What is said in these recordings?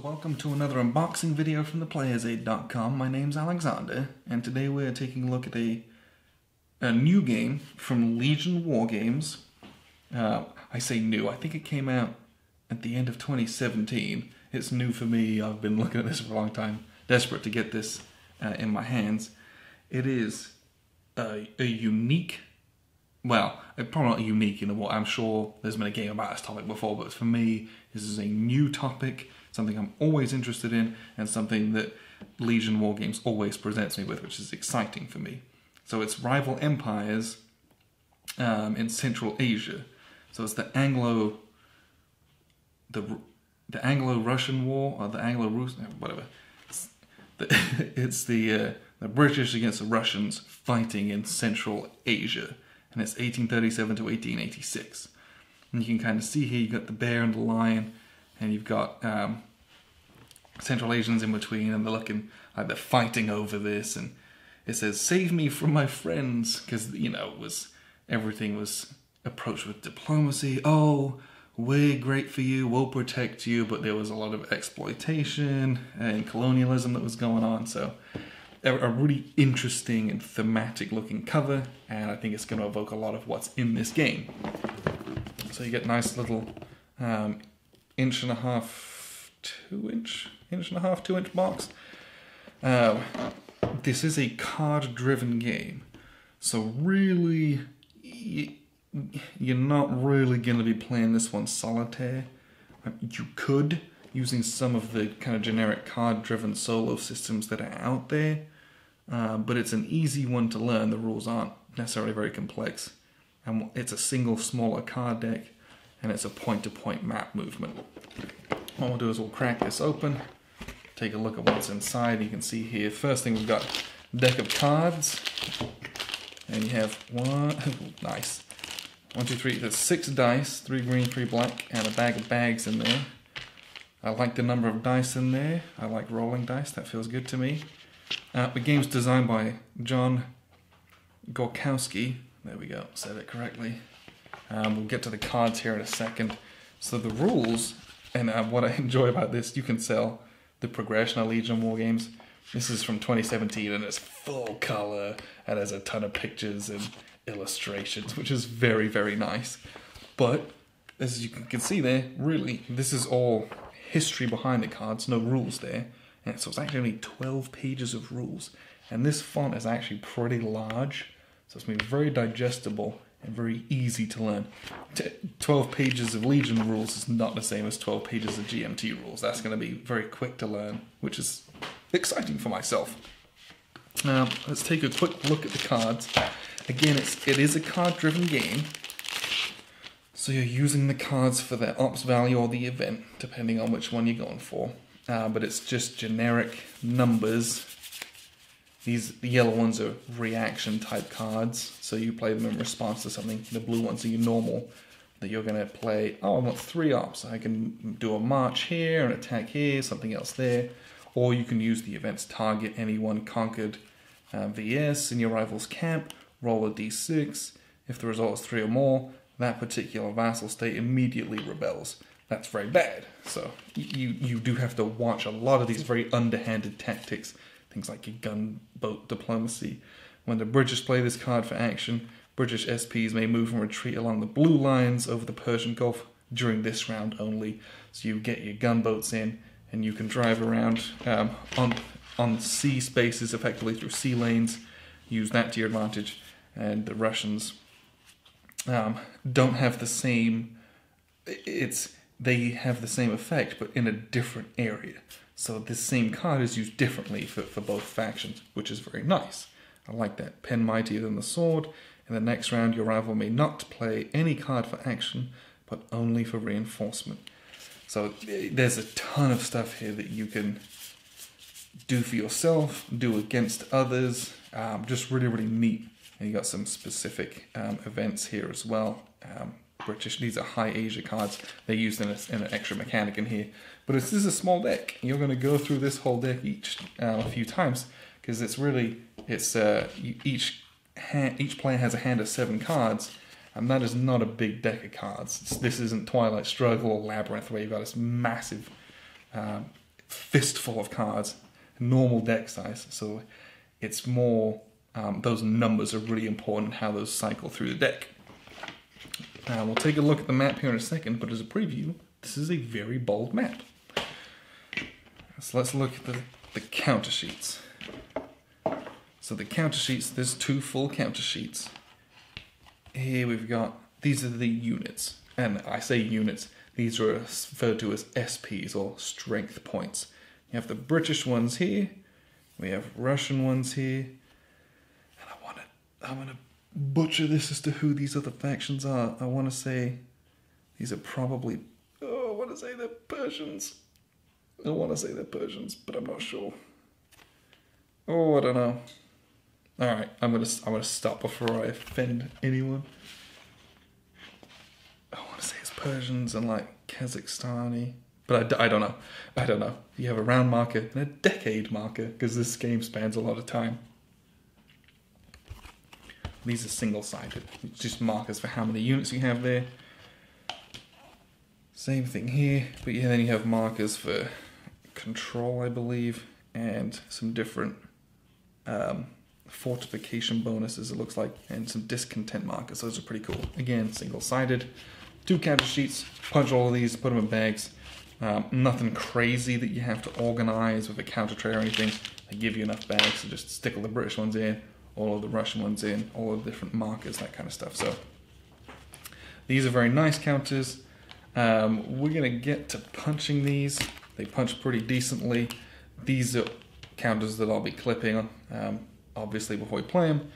welcome to another unboxing video from theplayersaid.com. My name's Alexander, and today we're taking a look at a new game from Legion Wargames. I say new, I think it came out at the end of 2017. It's new for me, I've been looking at this for a long time, desperate to get this in my hands. It is a unique, well, probably not unique, I'm sure there's been a game about this topic before, but for me, this is a new topic, something I'm always interested in, and something that Legion Wargames always presents me with, which is exciting for me. So it's rival empires in Central Asia. So it's the Anglo-Russian War, or the Anglo-Rus, whatever. It's the British against the Russians fighting in Central Asia, and it's 1837 to 1886. And you can kind of see here, you've got the bear and the lion, and you've got Central Asians in between, and they're looking like they're fighting over this, and it says, "Save me from my friends," because, you know, everything was approached with diplomacy. Oh, we're great for you, we'll protect you, but there was a lot of exploitation and colonialism that was going on, so a really interesting and thematic looking cover, and I think it's going to evoke a lot of what's in this game. So you get nice little inch and a half, 2 inch box. This is a card-driven game, so really, you're not really going to be playing this one solitaire. You could, using some of the kind of generic card-driven solo systems that are out there, but it's an easy one to learn. The rules aren't necessarily very complex, and it's a single smaller card deck, and it's a point-to-point map movement. What we'll do is we'll crack this open, take a look at what's inside. You can see here, first thing we've got a deck of cards, and you have nice. 1, 2, 3, there's 6 dice, 3 green, 3 black, and a bag of bags in there. I like the number of dice in there. I like rolling dice, that feels good to me. The game's designed by John Gorkowski. There we go, said it correctly. We'll get to the cards here in a second. So the rules, and what I enjoy about this, you can sell the progression of Legion Wargames. This is from 2017, and it's full color, and there's a ton of pictures and illustrations, which is very, very nice. But, as you can see there, really, this is all history behind the cards, no rules there. And so it's actually only 12 pages of rules. And this font is actually pretty large, so it's going to be very digestible and very easy to learn. 12 pages of Legion rules is not the same as 12 pages of GMT rules. That's going to be very quick to learn, which is exciting for myself. Let's take a quick look at the cards. Again, it is a card-driven game, so you're using the cards for their ops value or the event, depending on which one you're going for. But it's just generic numbers. The yellow ones are reaction type cards, so you play them in response to something. The blue ones are your normal, that you're going to play, oh, I want 3 ops. I can do a march here, an attack here, something else there. Or you can use the event's target, anyone conquered VS in your rival's camp, roll a d6. If the result is 3 or more, that particular vassal state immediately rebels. That's very bad. So you do have to watch a lot of these very underhanded tactics, things like your gunboat diplomacy. When the British play this card for action, British SPs may move and retreat along the blue lines over the Persian Gulf during this round only. So you get your gunboats in, and you can drive around on sea spaces, effectively through sea lanes, use that to your advantage. And the Russians don't have the same, they have the same effect, but in a different area. So this same card is used differently for both factions, which is very nice. I like that. Pen mightier than the sword. In the next round, your rival may not play any card for action, but only for reinforcement. So there's a ton of stuff here that you can do for yourself, do against others. Just really, really neat. And you got some specific events here as well. British, these are High Asia cards. They're used in an extra mechanic in here. But this is a small deck. You're going to go through this whole deck a few times, because each player has a hand of 7 cards, and that is not a big deck of cards. This isn't Twilight Struggle or Labyrinth, where you've got this massive fistful of cards, normal deck size. So it's more, those numbers are really important, how those cycle through the deck. We'll take a look at the map here in a second, but as a preview, this is a very bold map. So let's look at the counter sheets. So the counter sheets, there's 2 full counter sheets. Here we've got, these are the units. And I say units, these are referred to as SPs, or strength points. You have the British ones here, we have Russian ones here, and I want to butcher this as to who these other factions are. I want to say these are probably, I want to say they're Persians. I want to say they're Persians, but I'm not sure. Oh, I don't know. All right, I'm gonna stop before I offend anyone. I want to say it's Persians and like Kazakhstani, but I don't know. I don't know. You have a round marker and a decade marker because this game spans a lot of time. These are single-sided. It's just markers for how many units you have there. Same thing here, but yeah, then you have markers for control, I believe, and some different fortification bonuses, it looks like, and some discontent markers. Those are pretty cool. Again, single-sided. 2 counter sheets, punch all of these, put them in bags. Nothing crazy that you have to organize with a counter tray or anything. They give you enough bags, so just stick all the British ones in, all of the Russian ones in, all of the different markers, that kind of stuff. So these are very nice counters. We're gonna get to punching these. They punch pretty decently. These are counters that I'll be clipping on, obviously before we play them.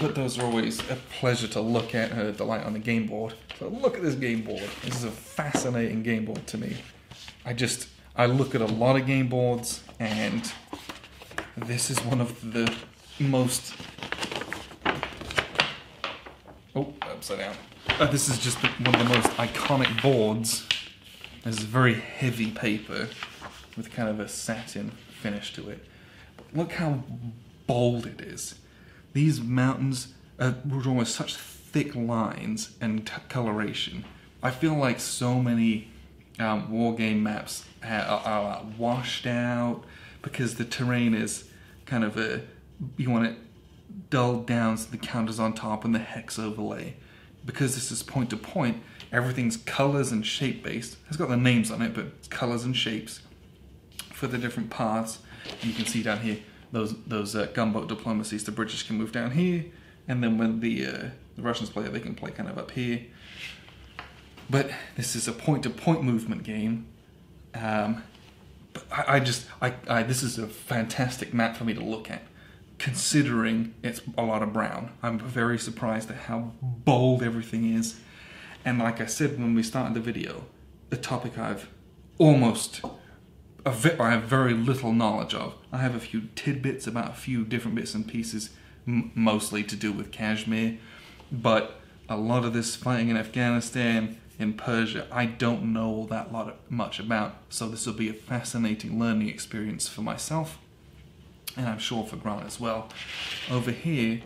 But those are always a pleasure to look at and a delight on the game board. So look at this game board. This is a fascinating game board to me. I look at a lot of game boards, and this is one of the most... Oh, upside down. This is just one of the most iconic boards. This is very heavy paper with kind of a satin finish to it. But look how bold it is. These mountains are drawn with such thick lines and coloration. I feel like so many wargame maps are washed out because the terrain is kind of you want it dulled down so the counter's on top and the hex overlay. Because this is point to point, everything's colors and shape based. It's got the names on it, but it's colors and shapes for the different paths. You can see down here those gunboat diplomacies. The British can move down here, and then when the Russians play, they can play kind of up here. But this is a point-to-point movement game. But this is a fantastic map for me to look at, considering it's a lot of brown. I'm very surprised at how bold everything is. And like I said when we started the video, a topic I have very little knowledge of. I have a few tidbits about a few different bits and pieces, mostly to do with Kashmir, but a lot of this fighting in Afghanistan, in Persia, I don't know that much about, so this will be a fascinating learning experience for myself, and I'm sure for Grant as well. Over here,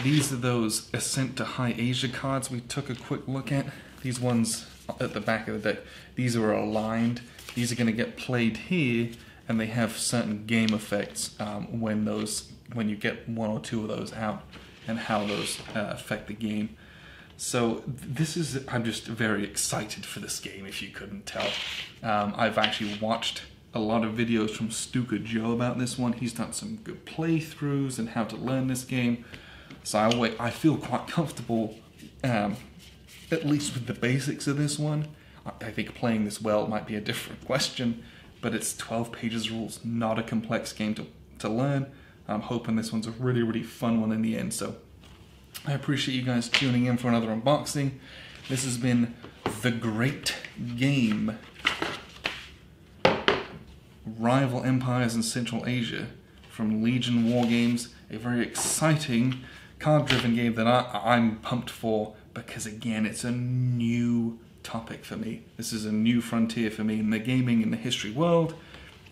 these are those Ascent to High Asia cards we took a quick look at. These ones at the back of the deck, these are aligned. These are going to get played here, and they have certain game effects when you get 1 or 2 of those out, and how those affect the game. So I'm just very excited for this game, if you couldn't tell. I've actually watched a lot of videos from Stuka Joe about this one. He's done some good playthroughs and how to learn this game. So I feel quite comfortable, at least with the basics of this one. I think playing this well might be a different question, but it's 12 pages rules, not a complex game to learn. I'm hoping this one's a really, really fun one in the end. So I appreciate you guys tuning in for another unboxing. This has been The Great Game. Rival Empires in Central Asia from Legion Wargames. A very exciting card-driven game that I'm pumped for because, again, it's a new topic for me. This is a new frontier for me in the gaming and the history world,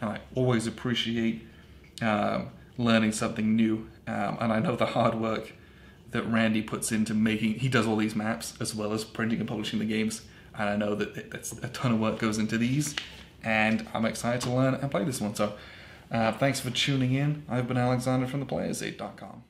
and I always appreciate learning something new, and I know the hard work that Randy puts into he does all these maps as well as printing and publishing the games, and I know that a ton of work goes into these, and I'm excited to learn and play this one. So thanks for tuning in. I've been Alexander from theplayersaid.com.